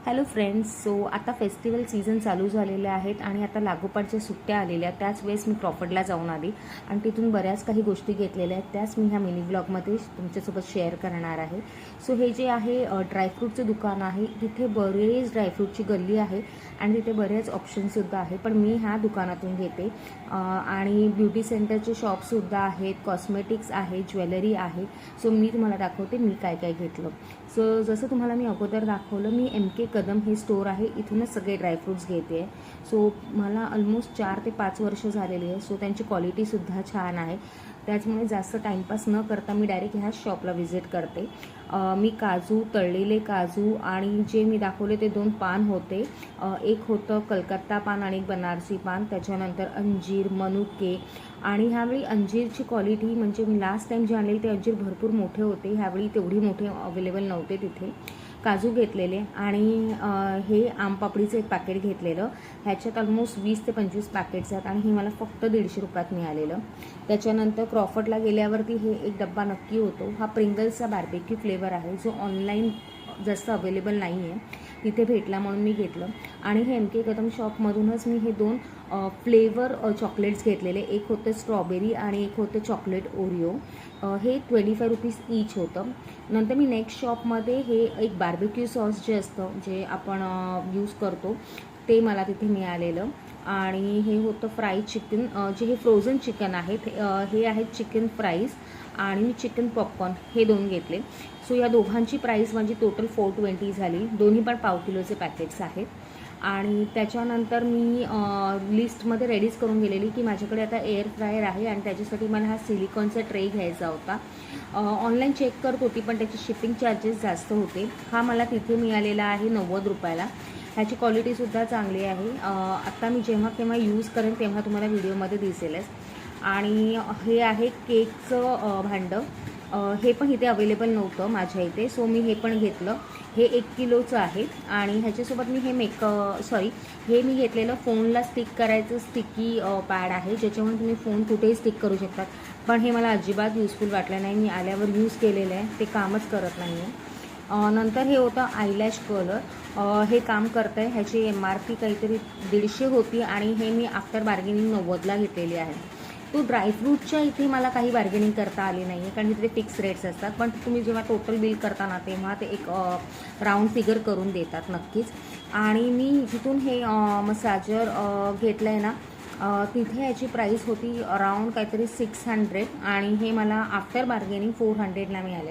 Hello friends. So आता festival season चालू झालेले आहेत आणि आता लागोपाठच्या सुट्ट्या आलेल्या. त्याच वेळेस मी क्रॉफर्डला जाऊन आली आणि तिथून बऱ्याच काही गोष्टी घेतलेल्या आहेत. त्याच मी ह्या मिनी ब्लॉगमध्ये तुमच्यासोबत शेअर करणार आहे. सो हे जे आहे ड्रायफ्रूटचं दुकान आहे. तिथे बरेच ड्रायफ्रूटची गल्ली आहे आणि तिथे बरेच ऑप्शनसुद्धा आहे. पण मी ह्या दुकानातून घेते. आणि ब्युटी सेंटरचे शॉपसुद्धा आहेत, कॉस्मेटिक्स आहे, ज्वेलरी आहे. सो मी तुम्हाला दाखवते मी काय काय घेतलं. सो जसं तुम्हाला मी अगोदर दाखवलं, मी MK कदम हे स्टोर आहे, इथूनच सगळे ड्रायफ्रूट्स घेते. सो मला ऑलमोस्ट 4 ते 5 वर्ष झालेली आहे. सो त्यांची क्वालिटीसुद्धा छान आहे. त्याचमुळे जास्त टाईमपास न करता मी डायरेक्ट ह्याच शॉपला व्हिजिट करते. मी काजू, तळलेले काजू आणि जे मी दाखवले ते 2 पान होते. एक होतं कलकत्ता पान आणि एक बनारसी पान. त्याच्यानंतर अंजीर, मनुके. आणि ह्यावेळी अंजीरची क्वालिटी म्हणजे मी लास्ट टाईम जे आणलेले ते अंजीर भरपूर मोठे होते. ह्यावेळी तेवढी मोठे अवेलेबल नव्हते तिथे. काजू घेतलेले आणि हे आमपापडीचं एक पॅकेट घेतलेलं. ह्याच्यात ऑलमोस्ट 20 ते 25 पॅकेट्स आहेत आणि हे मला फक्त 150 रुपयात मिळालेलं. त्याच्यानंतर क्रॉफर्डला गेल्यावरती हे एक डब्बा नक्की होतो. हा प्रिंगल्सचा बार्बेक्यू फ्लेवर आहे, जो ऑनलाईन जास्त अवेलेबल नाही आहे. तिथे भेटला म्हणून मी घेतलं. आणि हे MK कदम शॉपमधूनच मी हे 2 फ्लेवर चॉकलेट्स घेतलेले. एक होतं स्ट्रॉबेरी आणि एक होतं चॉकलेट ओरिओ. हे 25 रुपीज ईच होतं. नंतर मी नेक्स्ट शॉपमध्ये हे एक बार्बेक्यू सॉस जे असतं, जे आपण यूज करतो, ते मला तिथे मिळालेलं. आणि हे होतं फ्राईड चिकन, जे हे फ्रोझन चिकन आहेत. हे आहेत चिकन फ्राईज आणि मी चिकन पॉपकॉर्न हे 2 घेतले. सो या दोघांची प्राईस माझी टोटल 420 झाली. दोन्ही पण पाव किलोचे पॅकेट्स आहेत. आणि त्याच्यानंतर मी लिस्टमध्ये रेडीच करून गेलेली की माझ्याकडे आता एअर फ्रायर आहे आणि त्याच्यासाठी मला हा सिलिकॉनचा ट्रे घ्यायचा होता. ऑनलाईन चेक करत होती पण त्याचे शिपिंग चार्जेस जास्त होते. हा मला तिथे मिळालेला आहे 90 रुपयाला. ह्याची क्वालिटीसुद्धा चांगली आहे. आत्ता मी जेव्हा केव्हा यूज करेन तेव्हा तुम्हाला व्हिडिओमध्ये दिसेलच. आणि हे आहे केकचं भांडं. हे पण इथे अवेलेबल नव्हतं माझ्या इथे. सो मी हे पण घेतलं. हे 1 किलोचं आहे. आणि ह्याच्यासोबत मी हे हे मी घेतलेलं फोनला स्टिक करायचं स्टिकी पॅड आहे, ज्याच्यामुळे तुम्ही फोन कुठेही स्टिक करू शकतात. पण हे मला अजिबात युजफुल वाटलं नाही. मी आल्यावर यूज केलेलं आहे, ते कामच करत नाही आहे. नंतर हे होतं आयलॅश कलर. हे काम करतं आहे. ह्याची MRP काहीतरी 150 होती आणि हे मी आफ्टर बार्गेनिंग 90ला घेतलेली आहे. तो ड्रायफ्रूटच्या इथे मला काही बार्गेनिंग करता आली नाही आहे, कारण तिथे फिक्स रेट्स असतात. पण तुम्ही जेव्हा टोटल बिल करताना तेव्हा ते एक राऊंड फिगर करून देतात नक्कीच. आणि मी जिथून हे मसाजर घेतलं आहे ना, तिथे याची प्राईस होती अराऊंड काहीतरी 600 आणि हे मला आफ्टर बार्गेनिंग 400ला मिळाले.